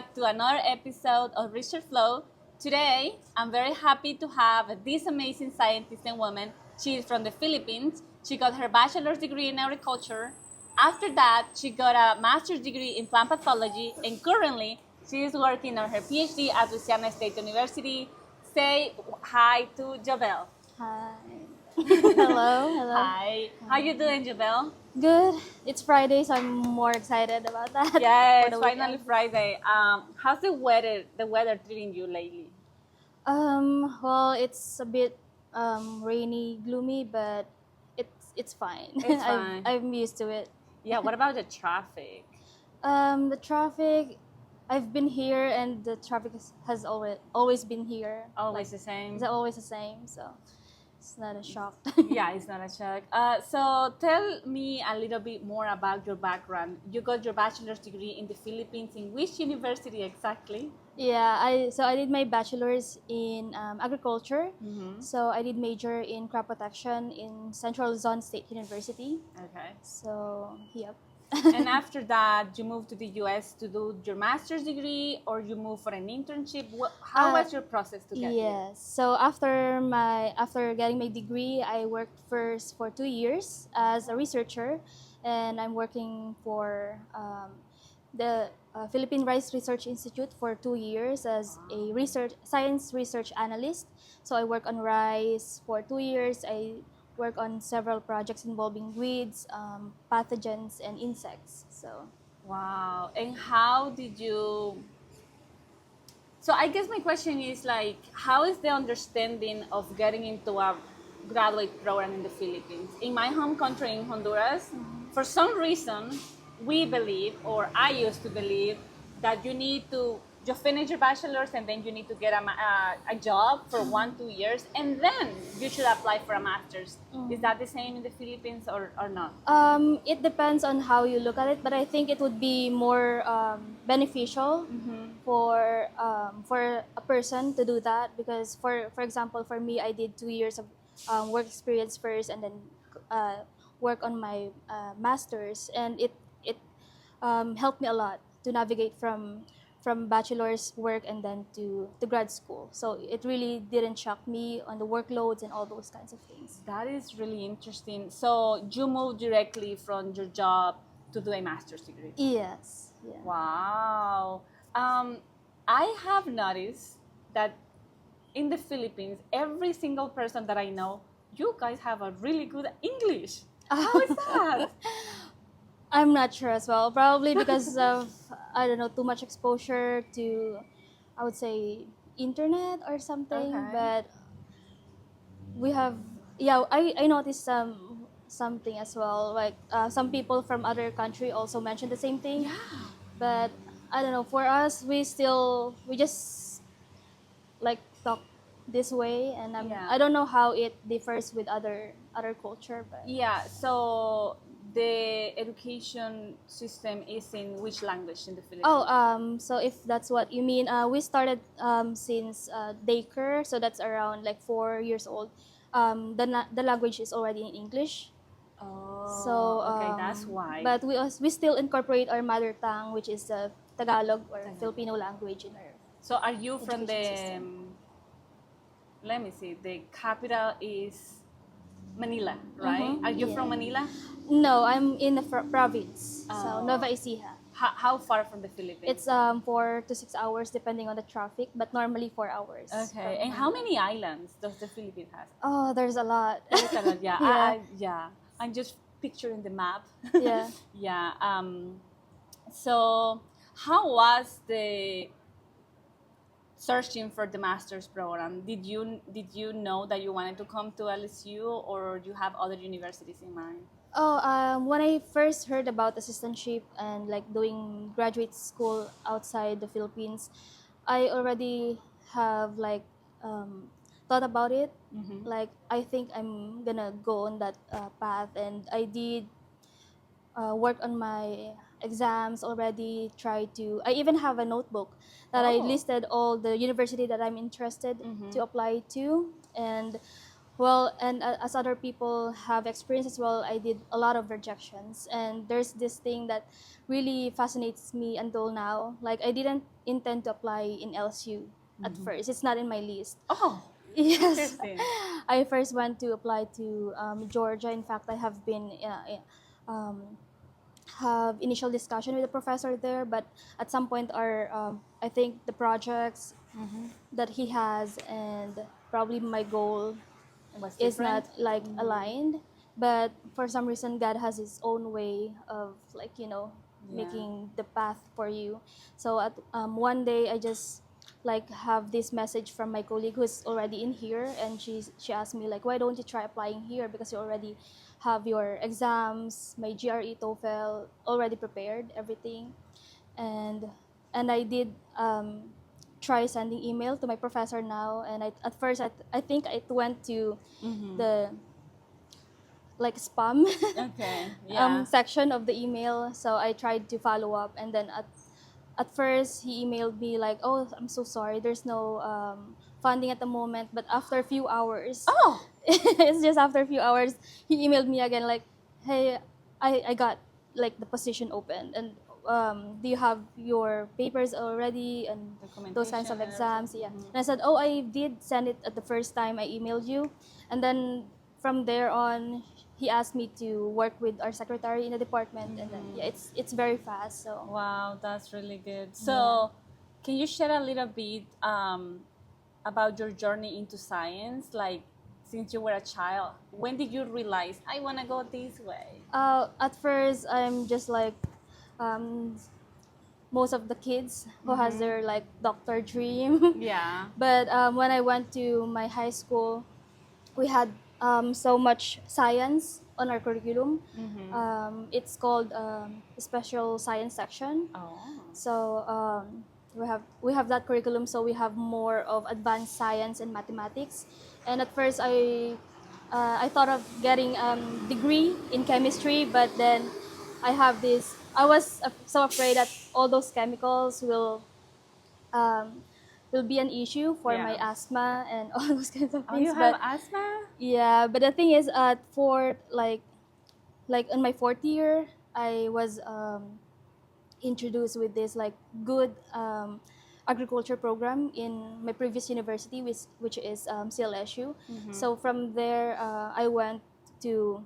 back to another episode of Research Flow. Today, I'm very happy to have this amazing scientist and woman. She is from the Philippines. She got her bachelor's degree in agriculture. After that, she got a master's degree in plant pathology, and currently, she is working on her PhD at Louisiana State University. Say hi to Jobelle. Hi. Hello. Hi. How you doing, Jobelle? Good. It's Friday, so I'm more excited about that. Yes, for the finally weekend. Friday. How's the weather treating you lately? Well, it's a bit rainy, gloomy, but it's fine. It's fine. I'm used to it. Yeah, what about the traffic? The traffic. I've been here, and the traffic has always been here. Always the same? It's always the same, so it's not a shock. Yeah, it's not a shock. So tell me a little bit more about your background. You got your bachelor's degree in the Philippines. In which university exactly? Yeah, I did my bachelor's in agriculture. Mm-hmm. So I did major in crop protection in Central Luzon State University. Okay. So yep. And after that, you moved to the US to do your master's degree, or you moved for an internship? How was your process to get here? Yes. So after getting my degree, I worked first for 2 years as a researcher, and I'm working for the Philippine Rice Research Institute for 2 years as a science research analyst. So I work on rice for 2 years. I work on several projects involving weeds, pathogens, and insects. So Wow. And how did you? So I guess my question is like, how is the understanding of getting into a graduate program in the Philippines? In my home country, in Honduras, for some reason, we believe, or I used to believe, that you need to just finish your bachelor's and then you need to get a job for 1-2 years, and then you should apply for a master's. Is that the same in the Philippines or not? it depends on how you look at it, but I think it would be more beneficial for a person to do that, because for example, for me, I did 2 years of work experience first, and then work on my master's, and it helped me a lot to navigate from bachelor's work and then to grad school. So it really didn't shock me on the workloads and all those kinds of things. That is really interesting. So you moved directly from your job to do a master's degree? Yes. Yeah. Wow. I have noticed that in the Philippines, every single person that I know, you guys have a really good English. How is that? I'm not sure as well. Probably because of, I don't know, too much exposure to, I would say, internet or something. Okay. But we have, yeah, I noticed something as well. Like some people from other country also mentioned the same thing. Yeah. But I don't know. For us, we just like talk this way, and Yeah. I don't know how it differs with other culture, but Yeah, so the education system is in which language in the Philippines? so if that's what you mean, we started since daycare, so that's around like 4 years old. The language is already in English. Oh, So okay, that's why. But we still incorporate our mother tongue, which is the Tagalog or Filipino language in our. So are you from education the, system. let me see, the capital is Manila, right? Are you yeah. from Manila? No, I'm in the province, Oh. so Nova Ecija. How far from the Philippines? It's 4 to 6 hours depending on the traffic, but normally 4 hours. Okay, from and how Manila. many islands does the Philippines have? Oh, there's a lot. There's a lot, yeah. Yeah. Yeah. I'm just picturing the map. Yeah. Yeah. So how was the searching for the master's program? Did you know that you wanted to come to LSU, or you have other universities in mind? Oh, when I first heard about assistantship and like doing graduate school outside the Philippines, I already have like thought about it. Like I think I'm gonna go on that path, and I did work on my exams already. I even have a notebook that I Oh. listed all the university that I'm interested to apply to, and Well, and as other people have experienced as well, I did a lot of rejections. And there's this thing that really fascinates me until now. Like, I didn't intend to apply in LSU at first, it's not in my list. Oh, Yes, interesting. I first went to apply to Georgia. In fact, I have been have initial discussion with the professor there, but at some point, our I think the projects that he has and probably my goal It was is different. not like aligned. But for some reason, God has His own way of like Yeah. making the path for you. So at one day, I just like have this message from my colleague who's already in here, and she asked me like, why don't you try applying here, because you already have your exams, my GRE, TOEFL already prepared, everything. and and I did try sending email to my professor now, and at first I think it went to the like spam Okay. Yeah. section of the email. So I tried to follow up, and then at first he emailed me like, oh, I'm so sorry, there's no funding at the moment. But after a few hours, Oh. it's just after a few hours, he emailed me again like, hey, I got like the position open, and do you have your papers already and those kinds Documentation of and everything. exams? Yeah. And I said, oh, I did send it at the first time I emailed you. And then from there on, he asked me to work with our secretary in the department, and then yeah, it's very fast. So Wow, that's really good. yeah. So, can you share a little bit about your journey into science? Like, since you were a child, when did you realize I want to go this way? At first, I'm just like um, most of the kids who has their like doctor dream. Yeah. But when I went to my high school, we had so much science on our curriculum. It's called special science section. Oh. So we have that curriculum. So we have more of advanced science and mathematics. And at first, I thought of getting degree in chemistry, but then I have this. I was so afraid that all those chemicals um, will be an issue for my Yeah. asthma and all those kinds of Oh, things. you have But asthma? yeah, but the thing is, for like in my fourth year, I was introduced with this like good agriculture program in my previous university, which is CLSU. So from there, I went to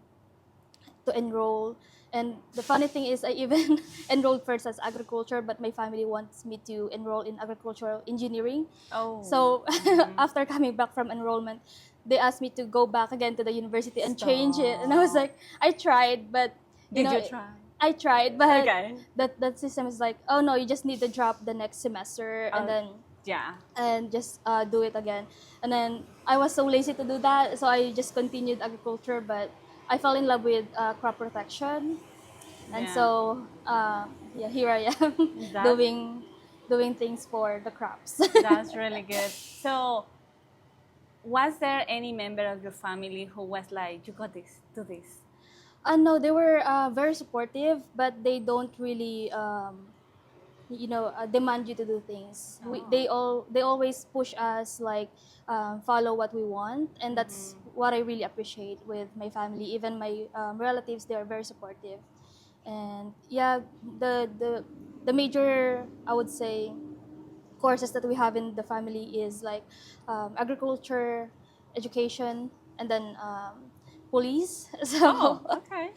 enroll. And the funny thing is, I even enrolled first as agriculture, but my family wants me to enroll in agricultural engineering. Oh. So after coming back from enrollment, they asked me to go back again to the university and change it. And I was Stop. like, I tried, but Did you try? I tried, but Okay. that system is like, oh no, you just need to drop the next semester and then Yeah. and just do it again. And then I was so lazy to do that, so I just continued agriculture. But I fell in love with crop protection, and Yeah. so yeah, here I am That's doing things for the crops. that's really good. So, was there any member of your family who was like, "You got this, do this"? No, they were very supportive, but they don't really demand you to do things. They always push us like follow what we want, and that's what I really appreciate with my family. Even my relatives, they are very supportive. And yeah, the major, I would say, courses that we have in the family is like agriculture, education, and then police. Oh, So okay.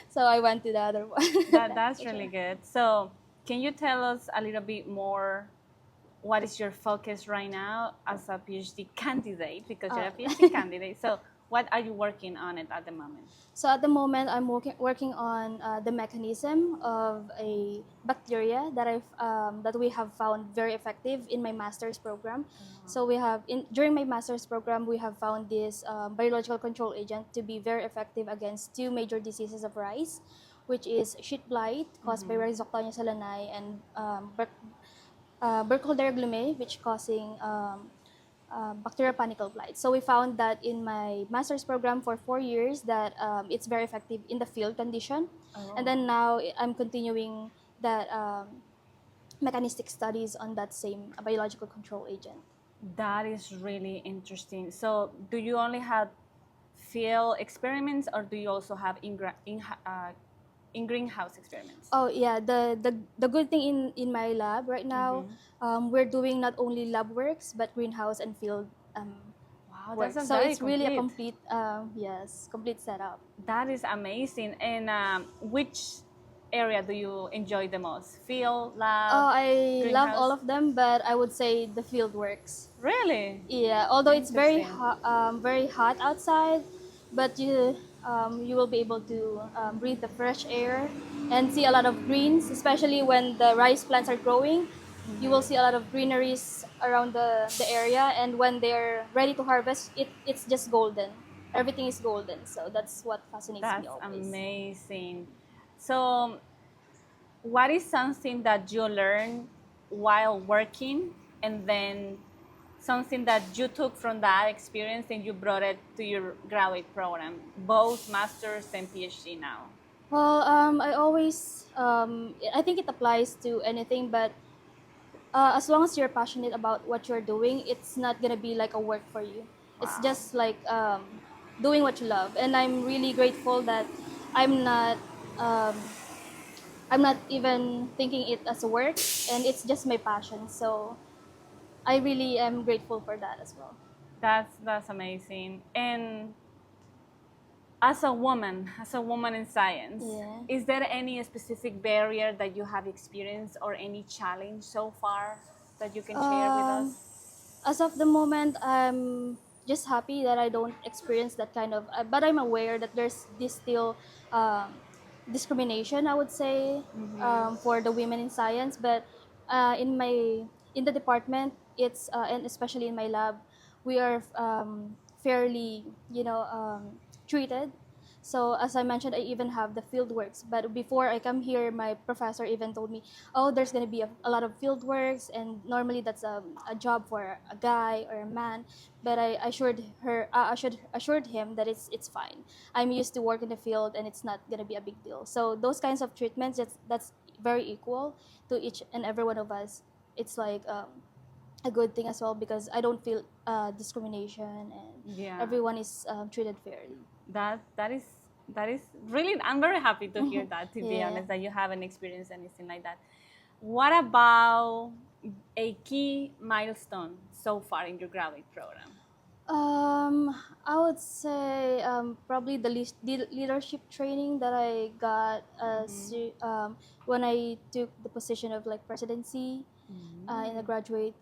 so I went to the other one. That's For really sure. good. So, can you tell us a little bit more? What is your focus right now as a PhD candidate? Because you're a PhD candidate. So, what are you working on it at the moment? So at the moment, I'm working on the mechanism of a bacteria that we have found very effective in my master's program. So during my master's program, we have found this biological control agent to be very effective against two major diseases of rice, which is sheet blight caused by Rhizoctonia solanae, and burkholderia glume, which causing bacterial panicle blight. So we found that in my master's program for 4 years that it's very effective in the field condition. And then now I'm continuing that mechanistic studies on that same biological control agent. That is really interesting. So, do you only have field experiments, or do you also have in greenhouse experiments? Oh yeah, the good thing in my lab right now, we're doing not only lab works but greenhouse and field Wow, that's work. a So very it's really a complete. complete yes, complete setup. That is amazing. And which area do you enjoy the most? Field, lab, Oh, I love all greenhouse? of them, but I would say the field works. Really? Yeah, although it's Interesting. very hot outside, but you will be able to breathe the fresh air and see a lot of greens, especially when the rice plants are growing. You will see a lot of greeneries around the area, and when they're ready to harvest, it's just golden. Everything is golden, so that's what fascinates me That's always. amazing. So, what is something that you learned while working, and then something that you took from that experience and you brought it to your graduate program, both masters and PhD now? Well, I think it applies to anything, but as long as you're passionate about what you're doing, it's not gonna be like a work for you. It's Wow. just like doing what you love, and I'm really grateful that I'm not um, I'm not even thinking it as a work, and it's just my passion. So I really am grateful for that as well. That's amazing. And as a woman in science, Yeah. is there any specific barrier that you have experienced or any challenge so far that you can share with us? Um, as of the moment, I'm just happy that I don't experience that kind of. But I'm aware that there's this still um, discrimination, I would say, for the women in science. But in the department, it's and especially in my lab, we are fairly, treated. So as I mentioned, I even have the field works. But before I come here, my professor even told me, "Oh, there's gonna be a lot of field works, and normally that's a job for a guy or a man." But I assured him that it's fine. I'm used to work in the field, and it's not gonna be a big deal. So those kinds of treatments, that's very equal to each and every one of us. It's like a good thing as well because I don't feel discrimination, and Yeah. everyone is treated fairly. That that is that is really, I'm very happy to hear that, to be Yeah. honest, that you haven't experienced anything like that. What about a key milestone so far in your graduate program? I would say probably the leadership training that I got when I took the position of like presidency in a graduate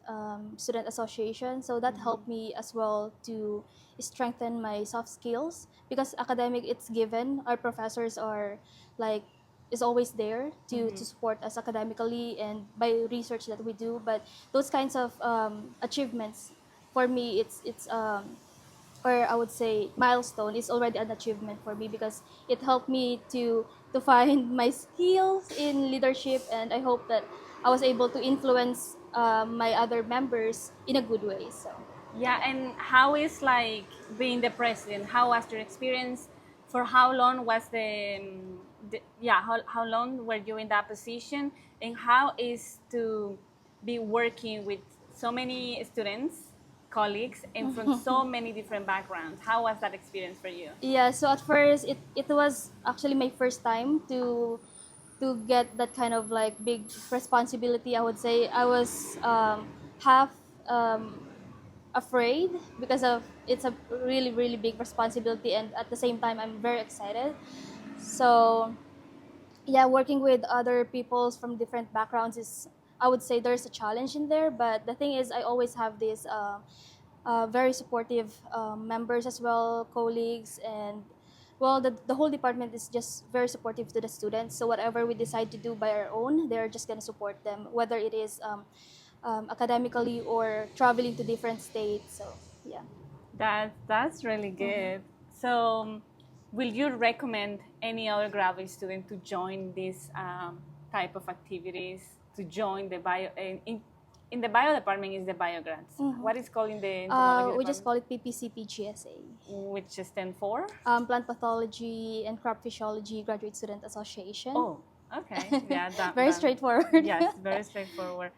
student association. So that helped me as well to strengthen my soft skills because academic it's given. Our professors are like is always there to support us academically and by research that we do. But those kinds of achievements for me it's or I would say milestone is already an achievement for me because it helped me to find my skills in leadership, and I hope that I was able to influence my other members in a good way. So Yeah, and how is like being the president? How was your experience? For how long was how long were you in that position? And how is to be working with so many students, colleagues, and from so many different backgrounds? How was that experience for you? yeah, so at first it was actually my first time to get that kind of like big responsibility. I would say I was half afraid because of it's a really big responsibility, and at the same time I'm very excited. So yeah, working with other peoples from different backgrounds is, I would say, there's a challenge in there, but the thing is I always have these very supportive members as well, colleagues, and well the whole department is just very supportive to the students. So whatever we decide to do by our own, they're just going to support them, whether it is academically or traveling to different states. So yeah. That's really good. So, will you recommend any other graduate student to join this type of activities? To join the bio in the bio department is the biograds. What is called in the entomology We just department? call it PPCPGSA. Which stands for? Plant Pathology and Crop Physiology Graduate Student Association. Oh, okay. Yeah, Very that straightforward. yes, very straightforward.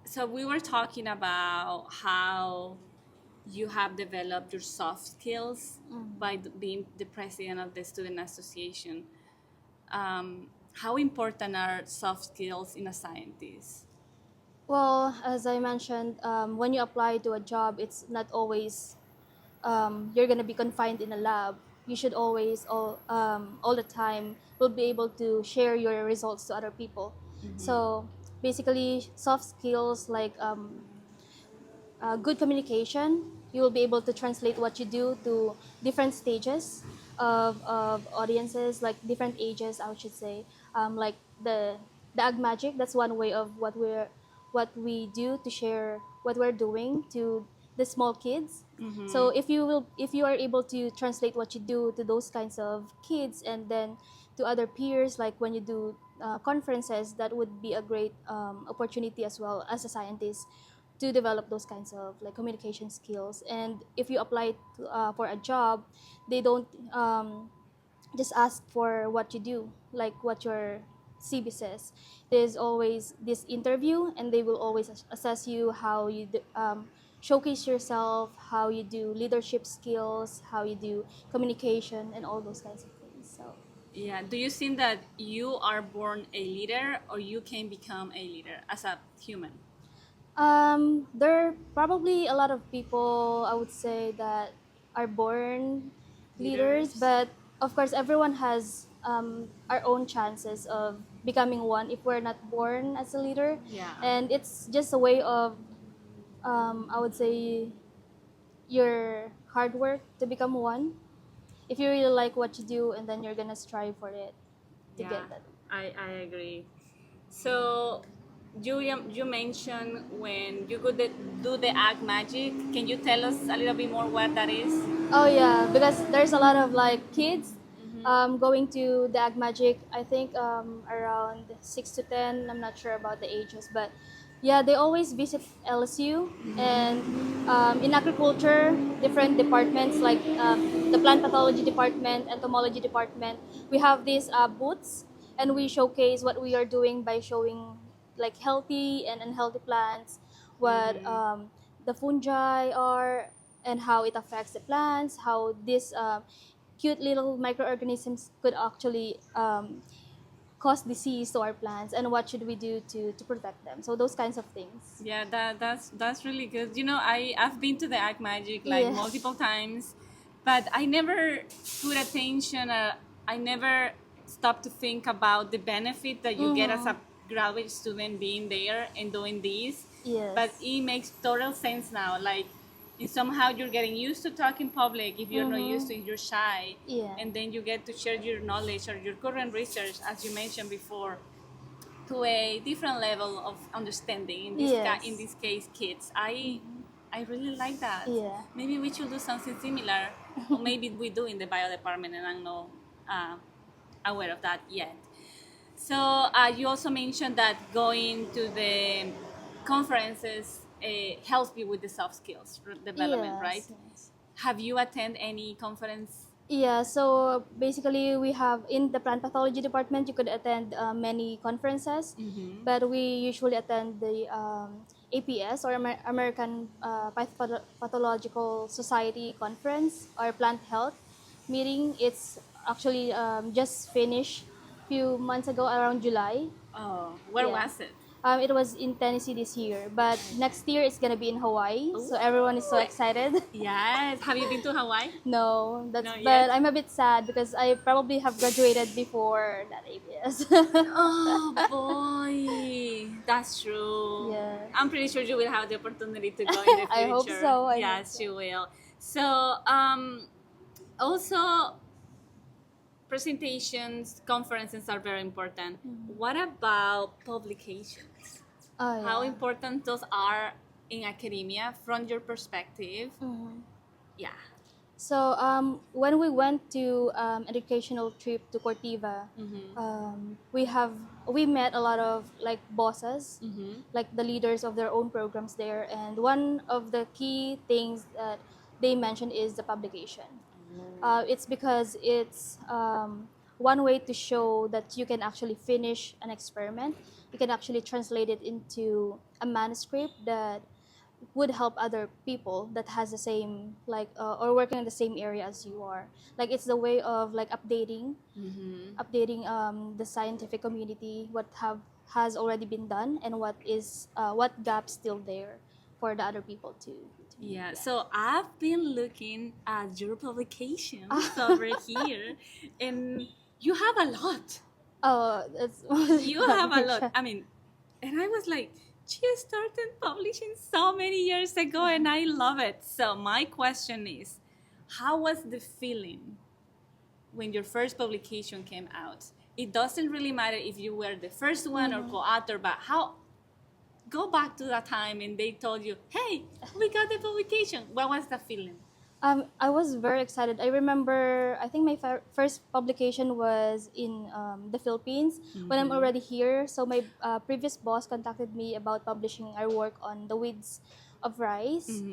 So we were talking about how you have developed your soft skills by being the president of the student association. How important are soft skills in a scientist? Well, as I mentioned, when you apply to a job, it's not always you're gonna be confined in a lab. You should always all the time will be able to share your results to other people. So basically, soft skills like good communication. You will be able to translate what you do to different stages of audiences, like different ages, I should say. Like the ag magic. That's one way of what we do to share what we're doing to the small kids. So if you are able to translate what you do to those kinds of kids and then to other peers, like when you do conferences, that would be a great opportunity as well as a scientist to develop those kinds of like communication skills. And if you apply for a job, they don't just ask for what you do, like what your CV says. There's always this interview, and they will always assess you how you showcase yourself, how you do leadership skills, how you do communication, and all those kinds of things. So Yeah. Do you think that you are born a leader or you can become a leader as a human? there are probably a lot of people, I would say, that are born leaders, Leaders? but of course, everyone has our own chances of becoming one if we're not born as a leader. Yeah. And it's just a way of, I would say, your hard work to become one. If you really like what you do, and then you're gonna strive for it to Yeah, get that. I agree. So you mentioned when you could do the ag magic. Can you tell us a little bit more what that is? Oh yeah, because there's a lot of like kids going to the Ag Magic. I think around 6 to 10. I'm not sure about the ages, but yeah, they always visit LSU. And in agriculture, different departments like the plant pathology department, entomology department, we have these booths, and we showcase what we are doing by showing like healthy and unhealthy plants, what the fungi are, and how it affects the plants, how these cute little microorganisms could actually cause disease to our plants, and what should we do to protect them. So those kinds of things. Yeah, that's really good. You know, I've been to the Ag Magic like Yes. multiple times, but I never put attention. I never stopped to think about the benefit that you get as a graduate student being there and doing this. But Yes. it makes total sense now. Like, and somehow you're getting used to talking public. If you're not used to it, you're shy, Yeah. and then you get to share your knowledge or your current research, as you mentioned before, to a different level of understanding. In Yes. this case, kids. I really like that. Yeah. Maybe we should do something similar, or maybe we do in the bio department, and I'm not uh, aware of that yet. So you also mentioned that going to the conferences helps you with the soft skills development, right? Yes. Yes. Have you attended any conference? Yeah, so basically we have in the plant pathology department, you could attend many conferences, but we usually attend the APS, or American Pathological Society conference, or plant health meeting. It's actually just finished few months ago around July. Oh, where Yeah. was it? It was in Tennessee this year, but next year it's gonna be in Hawaii. So everyone is so Ooh, excited. yes. Have you been to Hawaii? No, Not but yet. I'm a bit sad because I probably have graduated before that ABS. Oh boy, that's true. Yeah. I'm pretty sure you will have the opportunity to go in the I hope future. so. I hope Yes, so. you will. So, also presentations, conferences are very important. What about publications? Oh How yeah. important those are in academia from your perspective? Yeah. So when we went to educational trip to Cortiva, we met a lot of like bosses, like the leaders of their own programs there, and one of the key things that they mentioned is the publication. It's because it's one way to show that you can actually finish an experiment. You can actually translate it into a manuscript that would help other people that has the same like or working in the same area as you are. Like it's the way of like updating the scientific community, what have has already been done and what gaps still there for the other people to Yeah, yeah. so I've been looking at your publications over here, and you have a lot. Oh, that's You have a lot. I mean, and I was like, she started publishing so many years ago, and I love it. So my question is, how was the feeling when your first publication came out? It doesn't really matter if you were the first one or Mhm. co-author, but how go back to that time and they told you, hey, we got the publication. What was the feeling? I was very excited. I remember, I think my first publication was in the Philippines when I'm already here. So my previous boss contacted me about publishing our work on the weeds of rice.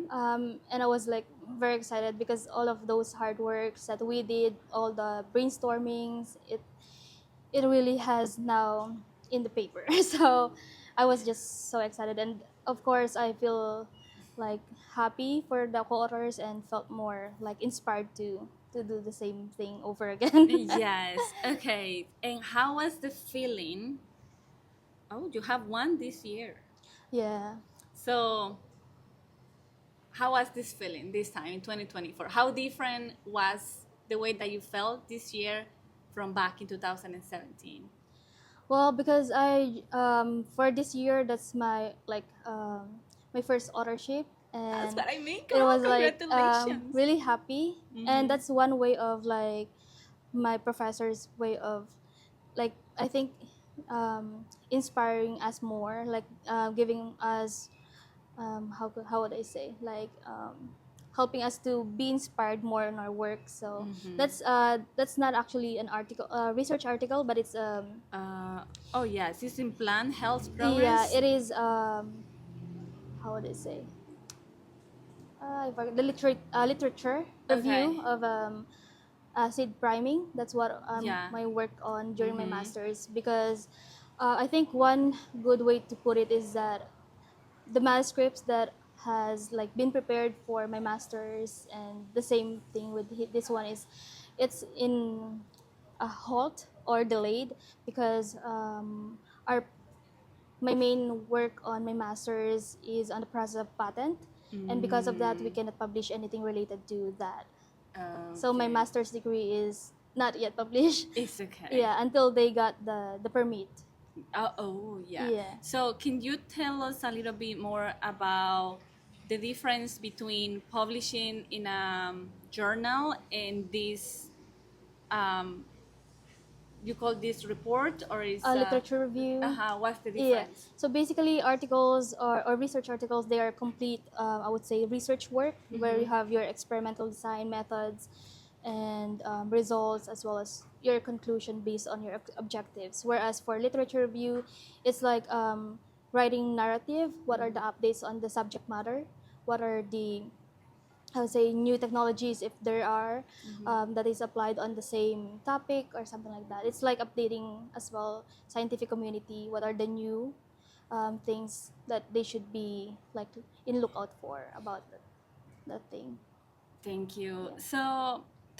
And I was like very excited because all of those hard works that we did, all the brainstormings, it really has now in the paper. So I was just so excited, and of course I feel like happy for the co-authors and felt more like inspired to do the same thing over again. Yes. Okay. And how was the feeling? Oh, you have one this year. Yeah. So, how was this feeling this time in 2024? How different was the way that you felt this year from back in 2017? Well, because I for this year that's my like my first authorship, That's and what I mean. it Oh, was like congratulations. really happy, and Mm-hmm. that's one way of like my professor's way of like I think inspiring us more, like giving us how would I say like helping us to be inspired more in our work. So that's not actually an article, research article, but it's Oh, yes. It's in plant health yeah, progress. it is how would I say I forgot the literature Okay. review of seed priming. That's what Yeah. my work on during my Mm-hmm. master's, because I think one good way to put it is that the manuscripts that has like been prepared for my masters, and the same thing with this one is it's in a halt or delayed because our my main work on my masters is on the process of patent, and because of that we Mm. cannot publish anything related to that. So my Okay. master's degree is not yet published. It's okay. Yeah, until they got the permit. Oh, yeah. Yeah. So, can you tell us a little bit more about the difference between publishing in a journal and this? Um, you call this report or is Literature review. what's the Yeah. difference? So basically, articles or research articles, they are complete, I would say, research work where you have your experimental design methods and results, as well as your conclusion based on your objectives. Whereas for literature review, it's like writing narrative. What are the updates on the subject matter? What are the I would say new technologies, if there are, that is applied on the same topic or something like that. It's like updating as well scientific community. What are the new things that they should be like in lookout for about that thing? Thank you. Yeah. So,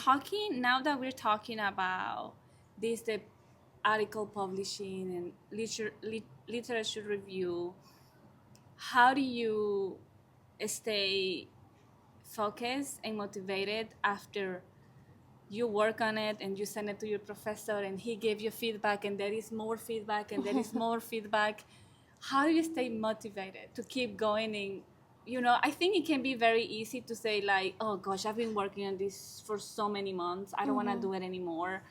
talking now that we're talking about this, the article publishing and literature review, how do you stay focused and motivated after you work on it and you send it to your professor and he gave you feedback and there is more feedback and there is more feedback? How do you stay motivated to keep going? And I think it can be very easy to say like, oh gosh, I've been working on this for so many months, I don't want to do it anymore,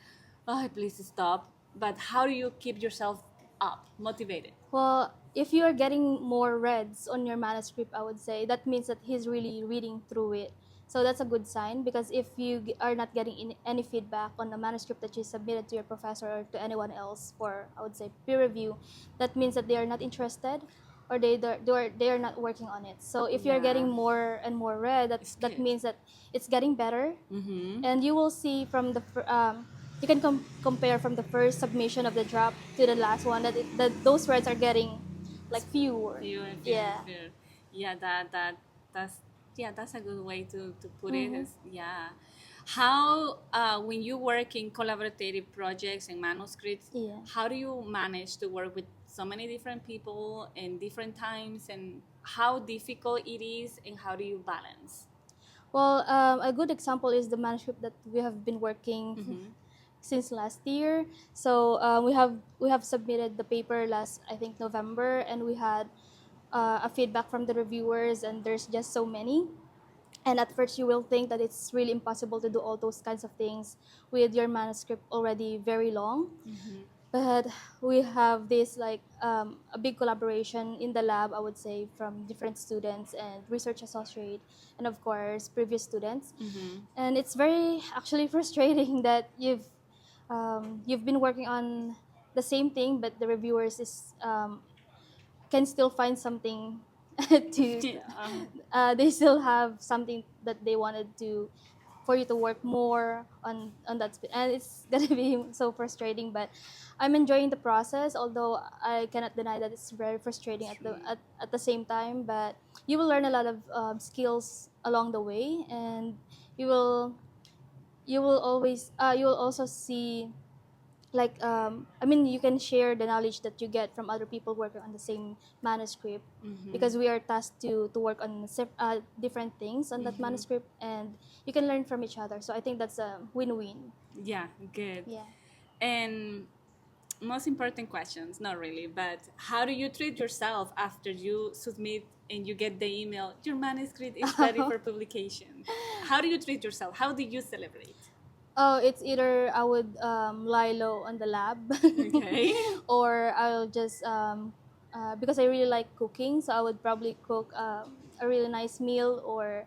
oh please stop. But how do you keep yourself up motivated? Well, if you are getting more reads on your manuscript, I would say that means that he's really reading through it. So that's a good sign, because if you are not getting any feedback on the manuscript that you submitted to your professor or to anyone else for, I would say, peer review, that means that they are not interested, or they are not working on it. So if you're Yeah, getting more and more read, it's that good. means that it's getting better, Mm-hmm. and you will see from the you can compare from the first submission of the drop to the last one that those words are getting like fewer. Fewer and fewer and Yeah. fewer. Yeah, that's yeah, that's a good way to put it. Mm-hmm. Yeah. How when you work in collaborative projects and manuscripts, Yeah. how do you manage to work with so many different people in different times, and how difficult it is, and how do you balance? Well, a good example is the manuscript that we have been working Mm-hmm. since last year. So we have submitted the paper last, I think, November, and we had a feedback from the reviewers, and there's just so many. And at first, you will think that it's really impossible to do all those kinds of things with your manuscript already very long. Mm-hmm. But we have this like a big collaboration in the lab, I would say, from different students and research associate, and of course previous students. Mm-hmm. And it's very actually frustrating that you've been working on the same thing, but the reviewers is can still find something to Yeah. they still have something that they wanted to for you to work more on that and it's gonna be so frustrating, but I'm enjoying the process, although I cannot deny that it's very frustrating at the same time. But you will learn a lot of skills along the way, and you will you will also see like I mean you can share the knowledge that you get from other people working on the same manuscript, Mm-hmm. because we are tasked to work on different things on that Mm-hmm. manuscript, and you can learn from each other, so I think that's a win-win. Yeah, good. Yeah. And most important questions, not really, but how do you treat yourself after you submit and you get the email, your manuscript is ready for publication? How do you treat yourself? How do you celebrate? Oh, it's either I would lie low on the lab, Okay. or I'll just because I really like cooking, so I would probably cook a really nice meal, or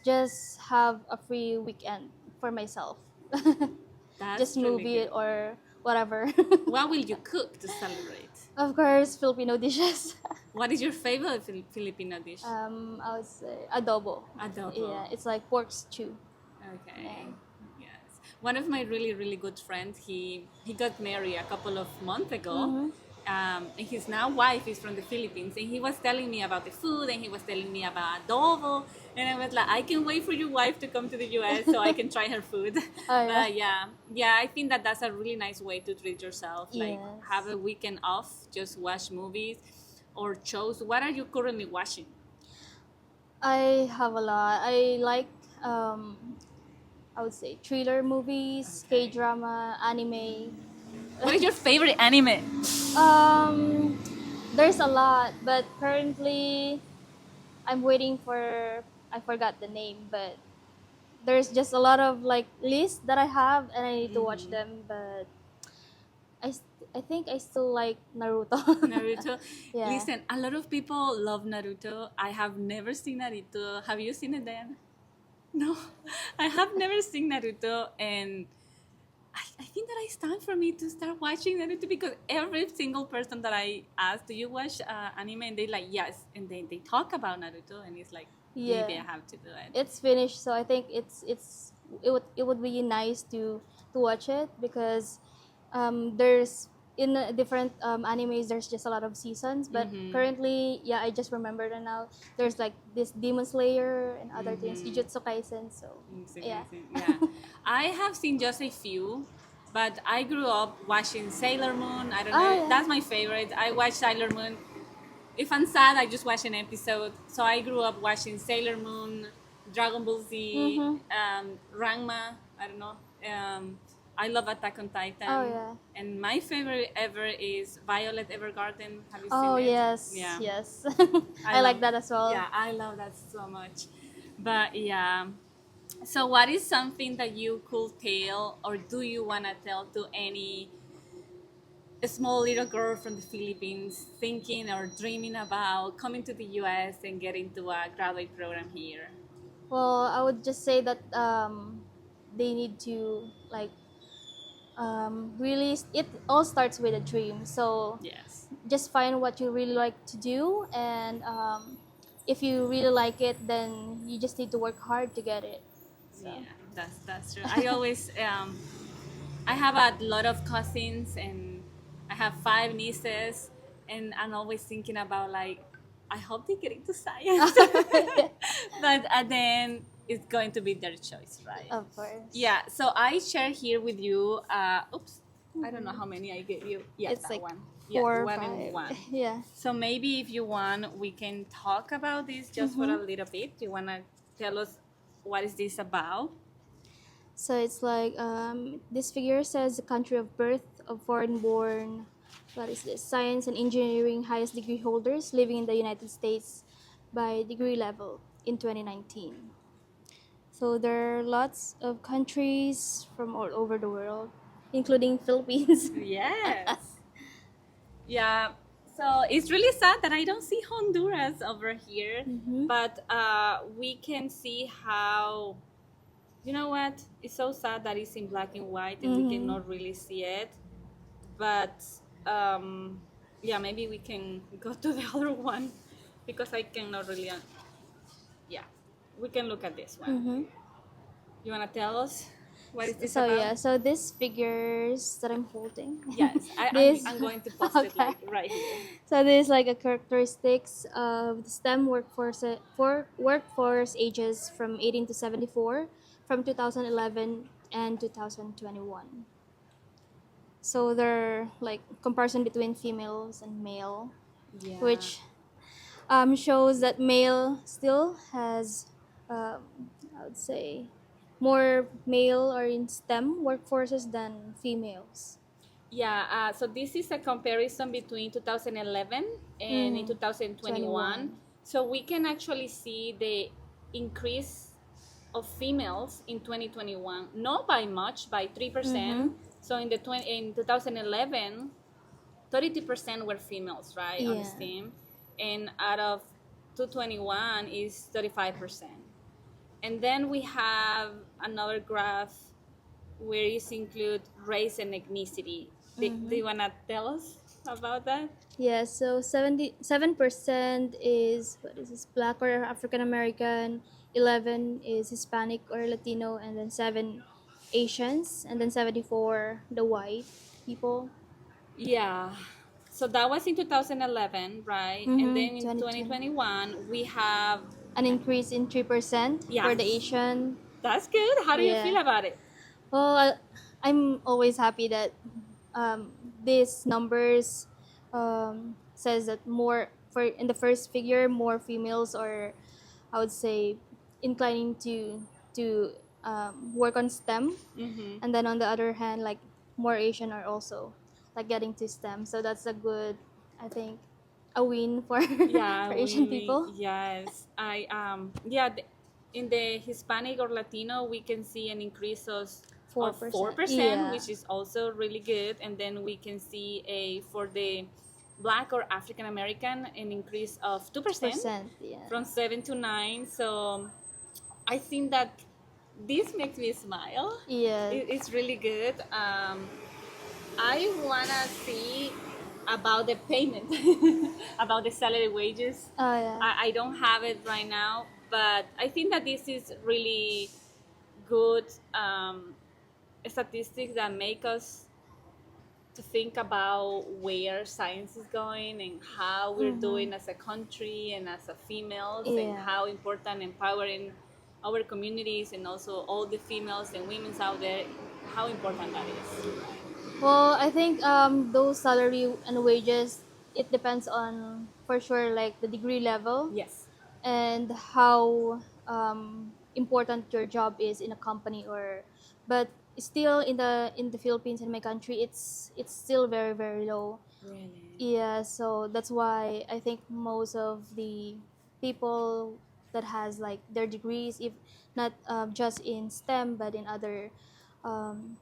just have a free weekend for myself. Just That's really movie good. it or whatever. What will you cook to celebrate? Of course, Filipino dishes. What is your favorite Filipino dish? I would say adobo. Adobo. Yeah, it's like pork stew. Okay. Yeah. Yes. One of my really really good friends, he got married a couple of months ago, Mm-hmm. and his now wife is from the Philippines, and he was telling me about the food, and he was telling me about adobo, and I was like, I can wait for your wife to come to the U.S. so I can try her food. Oh yeah. But yeah, yeah, I think that that's a really nice way to treat yourself. Like have Yes. a weekend off, just watch movies or shows. What are you currently watching? I have a lot. I like um, I would say thriller movies, K Okay. drama, anime. What is your favorite anime? Um, there's a lot, but currently I'm waiting for, I forgot the name, but there's just a lot of like lists that I have and I need to watch Mm-hmm. them. But I think I still like Naruto. Naruto. Yeah. Listen, a lot of people love Naruto. I have never seen Naruto. Have you seen it then? No, I have never seen Naruto, and I think that it's time for me to start watching Naruto because every single person that I ask, do you watch anime? And they like, yes. And they talk about Naruto, and it's like, maybe Yeah. I have to do it. It's finished, so I think it would be nice to watch it, because there's in different animes there's just a lot of seasons, but Mm-hmm. currently, yeah, I just remembered it now, there's like this Demon Slayer and other things, Mm-hmm. Jujutsu Kaisen, so yeah. Yeah. I have seen just a few, but I grew up watching Sailor Moon. I don't Oh know. yeah. That's my favorite. I watch Sailor Moon. If I'm sad, I just watch an episode. So I grew up watching Sailor Moon, Dragon Ball Z, Mm-hmm. Ranma. I don't know. I love Attack on Oh Titan. yeah. And my favorite ever is Violet Evergarden. Have you Oh seen it? yes, Yeah. yes. I I love like that as well. Yeah, I love that so much. But yeah. So what is something that you could tell or do you want to tell to any small little girl from the Philippines thinking or dreaming about coming to the US and getting to a graduate program here? Well, I would just say that they need to like really it all starts with a dream, so Yes. just find what you really like to do, and if you really like it, then you just need to work hard to get it, so. Yeah, that's true. I always I have a lot of cousins and I have 5 nieces, and I'm always thinking about like I hope they get into science. But then it's going to be their choice, right? Of course. Yeah, so I share here with you, oops, I don't know how many I gave you. Yeah, It's that like one. 4 Yeah, or one 5. and one. Yeah. So maybe if you want, we can talk about this just for a little bit. Do you want to tell us what is this about? So it's like this figure says the country of birth of foreign-born, what is this? Science and engineering highest degree holders living in the United States by degree level in 2019. So there are lots of countries from all over the world, including Philippines. Yes. Yeah. So it's really sad that I don't see Honduras over here, but we can see how, you know what? It's so sad that it's in black and white and we cannot really see it. But yeah, maybe we can go to the other one because I cannot really. Yeah, we can look at this one. You want to tell us what is this So about? yeah, so these figures that I'm holding. Yes, this I'm going to post it like right here. So this is like a characteristics of the STEM workforce ages from 18 to 74 from 2011 and 2021. So they're like comparison between females and male, Yeah. which shows that male still has, I would say, more male or in STEM workforces than females. Yeah, so this is a comparison between 2011 and in 2021. 21. So we can actually see the increase of females in 2021, not by much, by 3%. So in in 2011, 32% were females, right, on Yeah. STEM, and out of 221 is 35%. And then we have another graph where it include race and ethnicity. Do you want to tell us about that? Yeah, so 77% is, what is this, black or African American, 11 is Hispanic or Latino, and then 7 Asians, and then 74 the white people. Yeah. So that was in 2011, right? And then in 2020. 2021, we have. An increase in 3% Yeah. for the Asian. That's good. How do you Yeah. feel about it? Well, I'm always happy that these numbers says that more for in the first figure more females are, I would say, inclining to work on STEM, and then on the other hand, like more Asian are also like getting to STEM. So that's a good, I think, a win for Yeah, for Asian we people. yes. Yeah, in the Hispanic or Latino, we can see an increase of 4%. 4%, Yeah. which is also really good. And then we can see for the Black or African American an increase of 2%, Yeah. from 7 to 9. So I think that this makes me smile. Yeah. It's really good. I wanna see about the payment, about the salary wages. Oh yeah. I don't have it right now, but I think that this is really good statistics that make us to think about where science is going and how we're doing as a country and as a females, and Yeah. how important empowering our communities and also all the females and women out there, how important that is. Well, I think those salary and wages, it depends on, for sure, like the degree level Yes. and how important your job is in a company, or but still in the Philippines, in my country, it's still very very low. Really? Yeah, so that's why I think most of the people that has like their degrees, if not just in STEM but in other um,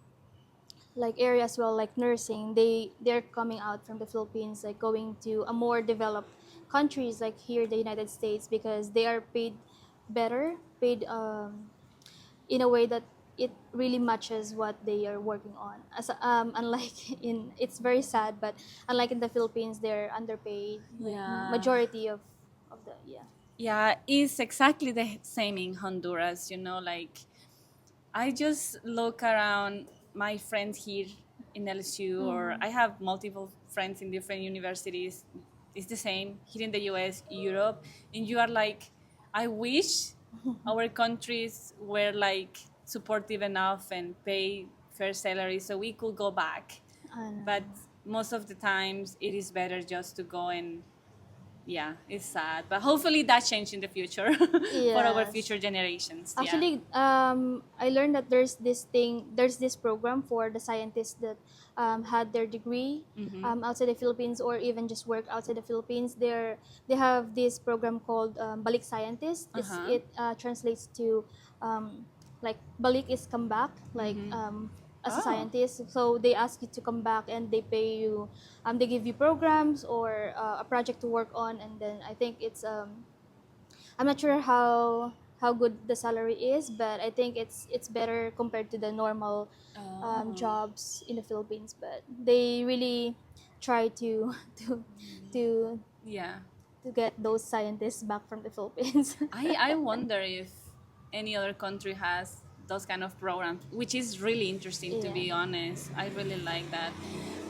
like areas, well, like nursing, they're coming out from the Philippines, like going to a more developed countries like here the United States, because they are paid better, paid in a way that it really matches what they are working on, as unlike in, it's very sad, but unlike in the Philippines, they're underpaid, like Yeah. majority of the, yeah. Yeah, it's exactly the same in Honduras. You know, like I just look around my friends here in LSU, or I have multiple friends in different universities. it's the same here in the US, Europe, and you are like, I wish our countries were like supportive enough and pay fair salary so we could go back. I know. But most of the times it is better just to go and yeah, it's sad. But hopefully that change in the future for our Yes. future generations. Yeah. Actually, I learned that there's this program for the scientists that had their degree outside the Philippines or even just work outside the Philippines. They have this program called Balik Scientist. Uh-huh. It translates to like Balik is come back, like as a Oh. scientist. So they ask you to come back and they pay you, they give you programs or a project to work on, and then I think it's I'm not sure how good the salary is, but I think it's better compared to the normal Oh. jobs in the Philippines. But they really try to to to Yeah. to get those scientists back from the Philippines. I wonder if any other country has those kind of programs, which is really interesting to Yeah. be honest. I really like that.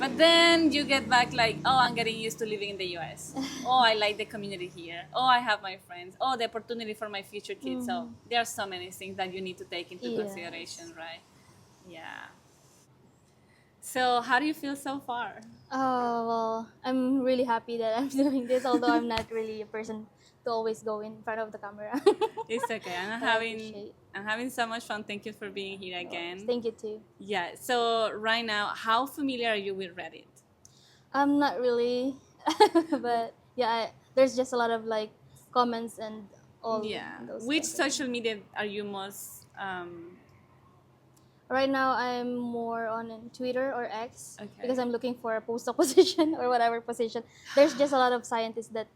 But then you get back like, oh, I'm getting used to living in the US. Oh, I like the community here. Oh, I have my friends. Oh, the opportunity for my future kids. So Mhm. there are so many things that you need to take into Yes. consideration, right? Yeah. So how do you feel so far? Oh, well, I'm really happy that I'm doing this, although I'm not really a person to always go in front of the camera. It's okay. But I appreciate. I'm having so much fun. Thank you for being here Well, again. thank you too. Yeah. So right now, how familiar are you with Reddit? I'm not really, but yeah, there's just a lot of like comments and all Yeah. those Which things. social media are you most Right now, I'm more on Twitter or X okay? because I'm looking for a postdoc position or whatever position. There's just a lot of scientists that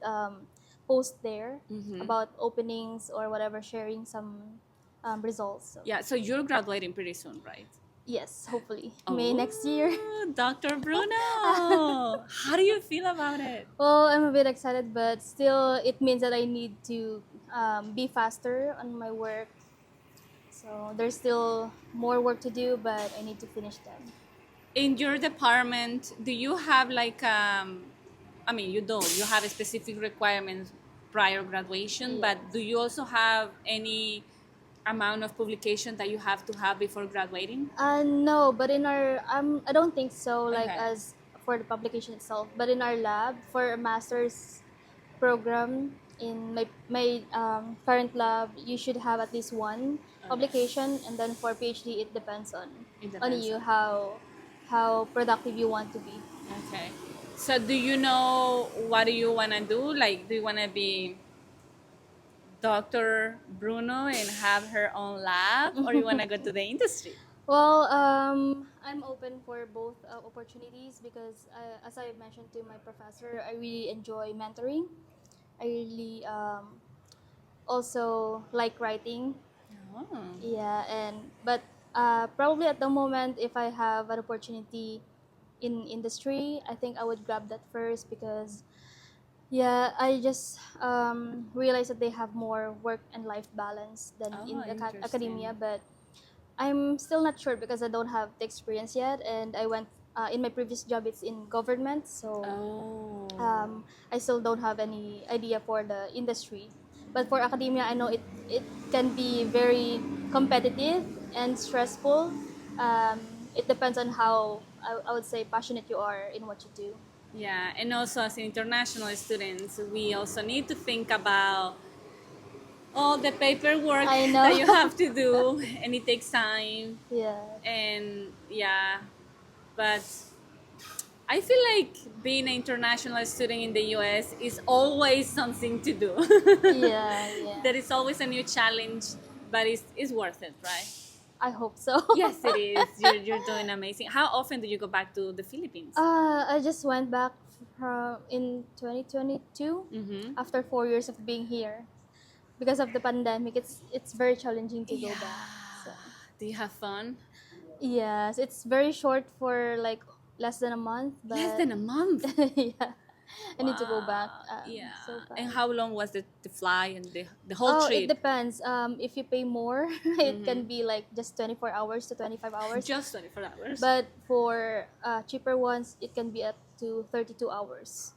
post there Mm-hmm. about openings or whatever, sharing some results. So Yeah. So you're graduating pretty soon, right? yes, hopefully May next year. Oh, Dr. Bruno. How do you feel about it? Well, I'm a bit excited, but still, it means that I need to be faster on my work. So there's still more work to do, but I need to finish them. In your department, do you have like I mean, you don't. You have specific requirements prior graduation, but do Yes. you also have any amount of publication that you have to have before graduating? No, but in our I don't think so. Like Okay. as for the publication itself, but in our lab for a master's program in my current lab, you should have at least one Okay. publication, and then for PhD, it depends It on depends you on. how productive you want to be. Okay. So do you know what do you want to do? Like, do you want to be Dr. Bruno and have her own lab, or you want to go to the industry? Well, I'm open for both opportunities because, as I mentioned to my professor, I really enjoy mentoring. I really also like writing. Oh. Yeah, and but probably at the moment, if I have an opportunity in industry, I think I would grab that first because yeah, I just realized that they have more work and life balance than Oh, in interesting. academia, but I'm still not sure because I don't have the experience yet, and I went in my previous job. It's in government, so Oh. I still don't have any idea for the industry. But for academia, I know it can be very competitive and stressful. Um, it depends on how I would say passionate you are in what you do. Yeah, and also as international students, we also need to think about all the paperwork I know. that you have to do, and it takes time. Yes. And yeah, but I feel like being an international student in the US is always something to do. Yeah, yeah. There is always a new challenge, but it's worth it, right? I hope so. Yes, it is. You're doing amazing. How often do you go back to the Philippines? I just went back from in 2022 Mm-hmm. after 4 years of being here. Because of the pandemic, it's very challenging to go Yeah. back. So Do you have fun? yes, it's very short for like less than a month, Less but than a month. yeah, I need to go back Wow. Yeah. so And fast. how long was the fly and the whole Oh, it trip? depends. If you pay more, it can be like just 24 hours to 25 hours. Just 24 hours. But for cheaper ones, it can be up to 32 hours.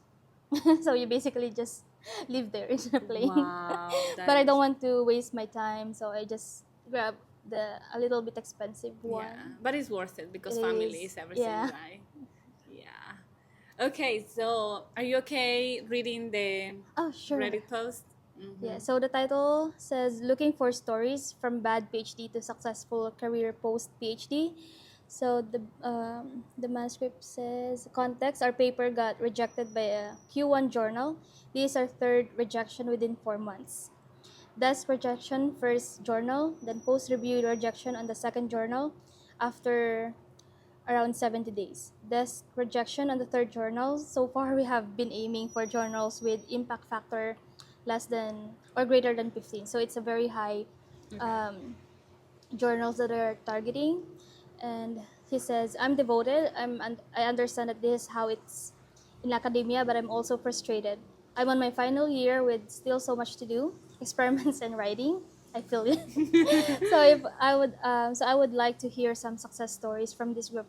So you basically just live there in a plane. Wow, that But I is, don't want to waste my time, so I just grab the a little bit expensive yeah, one. but it's worth it It because family is, is everything, yeah. right? Yeah. Okay, so are you okay reading the Oh, sure. Reddit post? Yeah, Mm-hmm. so the title says Looking for Stories from Bad PhD to Successful Career Post PhD. So the manuscript says context, our paper got rejected by a Q1 journal. This is our third rejection within 4 months. Desk rejection first journal, then post review rejection on the second journal after around 70 days. Desk rejection on the third journal. So far, we have been aiming for journals with impact factor less than or greater than 15. So it's a very high Okay. um, journals that are targeting. And he says, I'm devoted. I understand that this is how it's in academia, but I'm also frustrated. I'm on my final year with still so much to do, experiments and writing. I feel it. So if I would, so I would like to hear some success stories from this group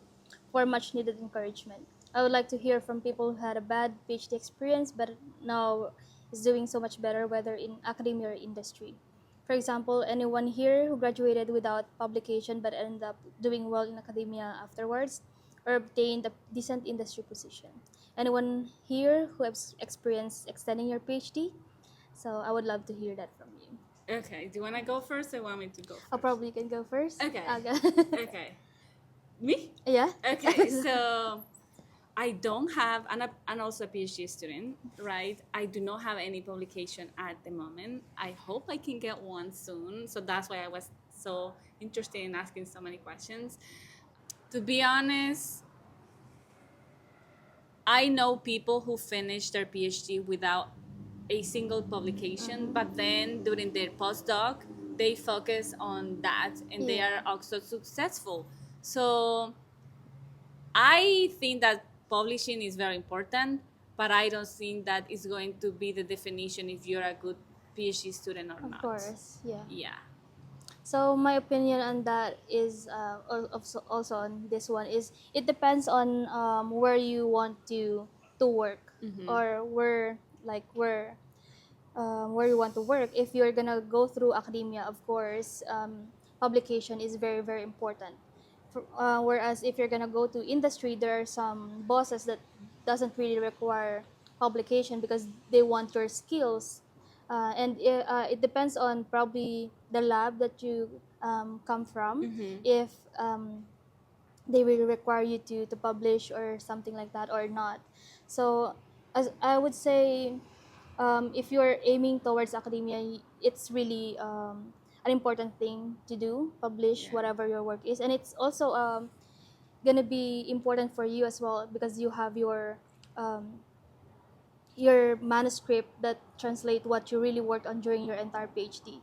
for much needed encouragement. I would like to hear from people who had a bad PhD experience but now is doing so much better, whether in academia or industry. For example, anyone here who graduated without publication but ended up doing well in academia afterwards or obtained a decent industry position. Anyone here who has experienced extending your PhD? So I would love to hear that from you. Okay, do you want to go first or want me to go I'll first? probably can go first. Okay. I'll go. Okay. Me? Yeah. Okay, so I don't have, and also a PhD student, right? I do not have any publication at the moment. I hope I can get one soon. So that's why I was so interested in asking so many questions. To be honest, I know people who finish their PhD without a single publication, but then during their postdoc, they focus on that and they are Yeah. also successful. So I think that publishing is very important, but I don't think that is going to be the definition if you're a good PhD student or Of not. course. Yeah. Yeah. So my opinion on that is also on this one is it depends on where you want to work Mm-hmm. or where you want to work. If you're gonna go through academia, of course, publication is very very important. Whereas if you're gonna go to industry, there are some bosses that doesn't really require publication because they want your skills, and it depends on probably the lab that you come from. Mm-hmm. If they will require you to publish or something like that or not. So as I would say, if you're aiming towards academia, it's really an important thing to do, publish Yeah. whatever your work is. And it's also gonna be important for you as well because you have um, your manuscript that translate what you really worked on during your entire PhD.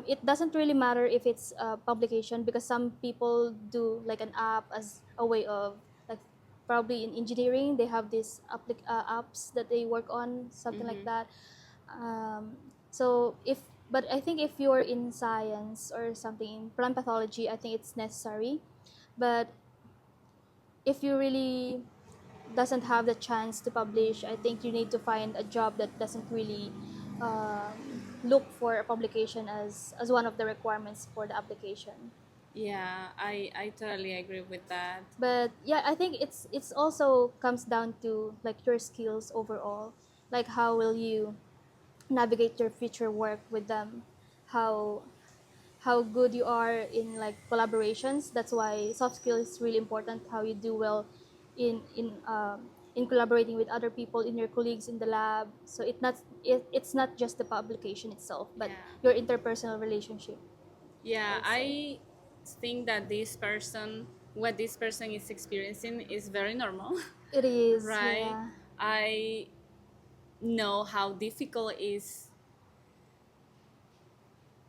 It doesn't really matter if it's a publication because some people do like an app as a way of like probably in engineering they have these apps that they work on something like Mm-hmm. that. Um, so if but I think if you're in science or something in plant pathology, I think it's necessary. But if you really doesn't have the chance to publish, I think you need to find a job that doesn't really look for a publication as one of the requirements for the application. Yeah, I totally agree with that. But yeah, I think it's also comes down to like your skills overall, like how will you navigate your future work with them, how how good you are in like collaborations. That's why soft skills is really important, how you do well in collaborating with other people, in your colleagues in the lab. So it's not just the publication itself but Yeah. your interpersonal relationship, I Yeah, would say. I think that what this person is experiencing is very normal, It is, right? yeah. I know how difficult is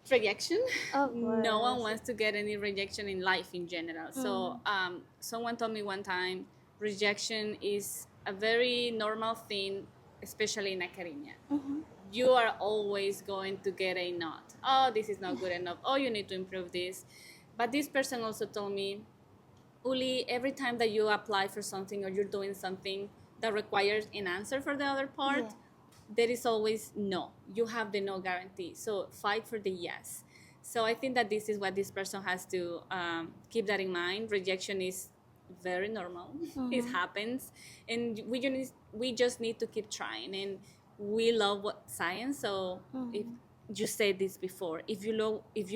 rejection. Of No one course. wants to get any rejection in life in general. So Mm. someone told me one time rejection is a very normal thing, especially in academia. Mm-hmm. You are always going to get a not. Oh, this is not good enough. Oh, you need to improve this. But this person also told me, Uli, every time that you apply for something or you're doing something, that requires an answer for the other part, Yeah. there is always no. You have the no guarantee. So fight for the yes. So I think that this is what this person has to keep that in mind. Rejection is very normal. It Mm-hmm. happens, and we just need to keep trying. And we love what science. So if Mm-hmm. you said this before, if you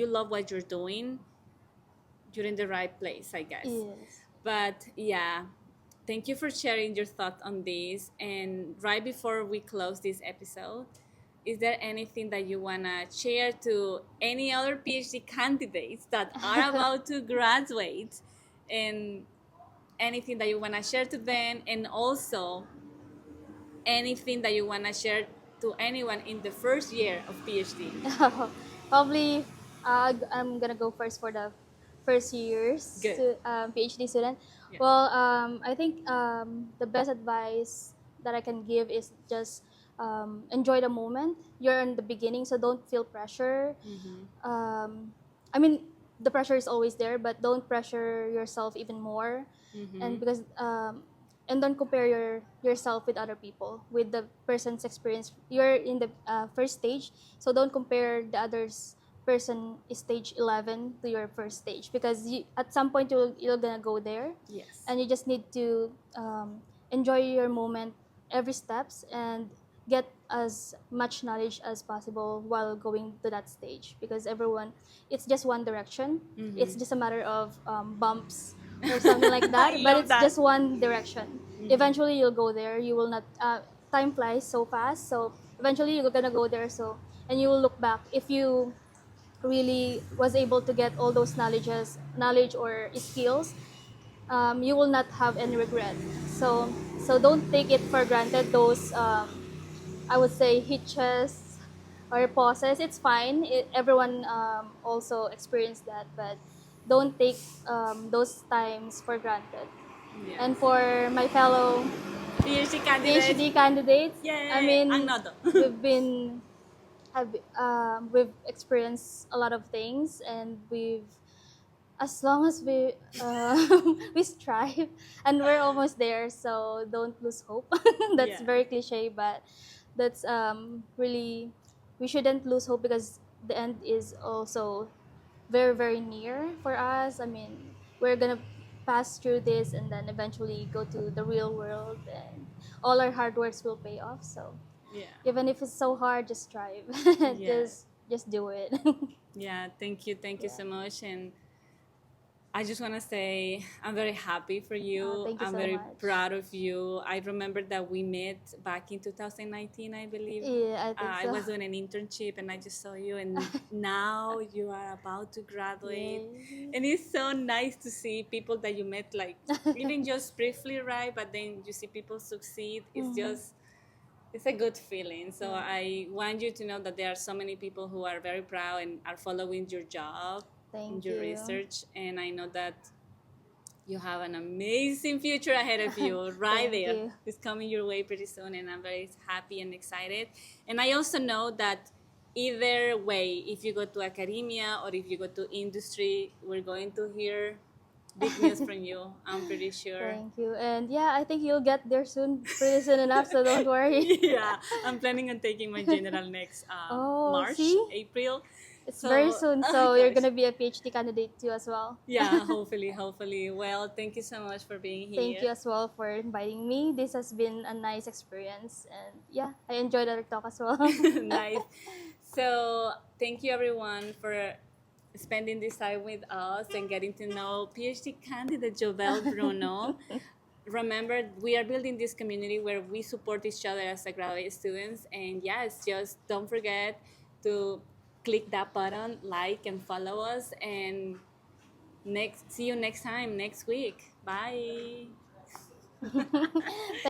love what you're doing, you're in the right place, I guess. Yes. But yeah, thank you for sharing your thoughts on this. And right before we close this episode, is there anything that you want to share to any other PhD candidates that are about to graduate, and anything that you want to share to them, and also anything that you want to share to anyone in the first year of PhD? Probably, I'm gonna go first for the first years Good. to PhD student. Yeah. Well, I think the best advice that I can give is just enjoy the moment. You're in the beginning, so don't feel pressure. I mean, the pressure is always there, but don't pressure yourself even more, and because and don't compare yourself with other people, with the person's experience. You're in the first stage, so don't compare the others person is stage 11 to your first stage, because at some point you're gonna go there, Yes. and you just need to enjoy your moment, every steps, and get as much knowledge as possible while going to that stage, because everyone, it's just one direction. It's just a matter of bumps or something like I that, but love it's that. just one direction. Eventually you'll go there. You will not time flies so fast, so eventually you're gonna go there. So, and you will look back if you really was able to get all those knowledge or skills, you will not have any regret. So don't take it for granted, those I would say hitches or pauses. It's fine. Everyone also experienced that, but don't take those times for granted. And Yes. for my fellow PhD candidate. PhD candidates, I Yay! Ang mean, noto. we've been we've experienced a lot of things, and we've, as long as we we strive, and we're almost there, so don't lose hope. That's Yeah. very cliche, but that's really, we shouldn't lose hope, because the end is also very very near for us. I mean, we're gonna pass through this and then eventually go to the real world, and all our hard works will pay off. So Yeah. even if it's so hard, just strive. Yeah. Just do it. Yeah. Thank you. Thank you Yeah. so much. And I just want to say I'm very happy for you. Thank you I'm so very much. proud of you. I remember that we met back in 2019, I believe. Yeah, I think I so. was doing an internship and I just saw you, and now you are about to graduate. Yay. And it's so nice to see people that you met, like, even just briefly, right? But then you see people succeed. It's Mhm. just, it's a good feeling. So Yeah. I want you to know that there are so many people who are very proud and are following your job and Thank your you. research. And I know that you have an amazing future ahead of you right Thank there. you. It's coming your way pretty soon, and I'm very happy and excited. And I also know that either way, if you go to academia or if you go to industry, we're going to hear big news from you. I'm pretty sure. Thank you. And yeah, I think you'll get there soon, pretty soon enough, so don't worry. Yeah, I'm planning on taking my general next Oh, March, see? April. It's very So, soon, oh so you're gosh. gonna be a PhD candidate too as well. Yeah, hopefully, hopefully. Well, thank you so much for being Thank here. you as well for inviting me. This has been a nice experience, and yeah, I enjoyed our talk as well. Nice. So, thank you everyone for spending this time with us and getting to know PhD candidate Jobelle Bruno. Remember, we are building this community where we support each other as a graduate students. And yes, just don't forget to click that button, like, and follow us. And see you next time, next week. Bye.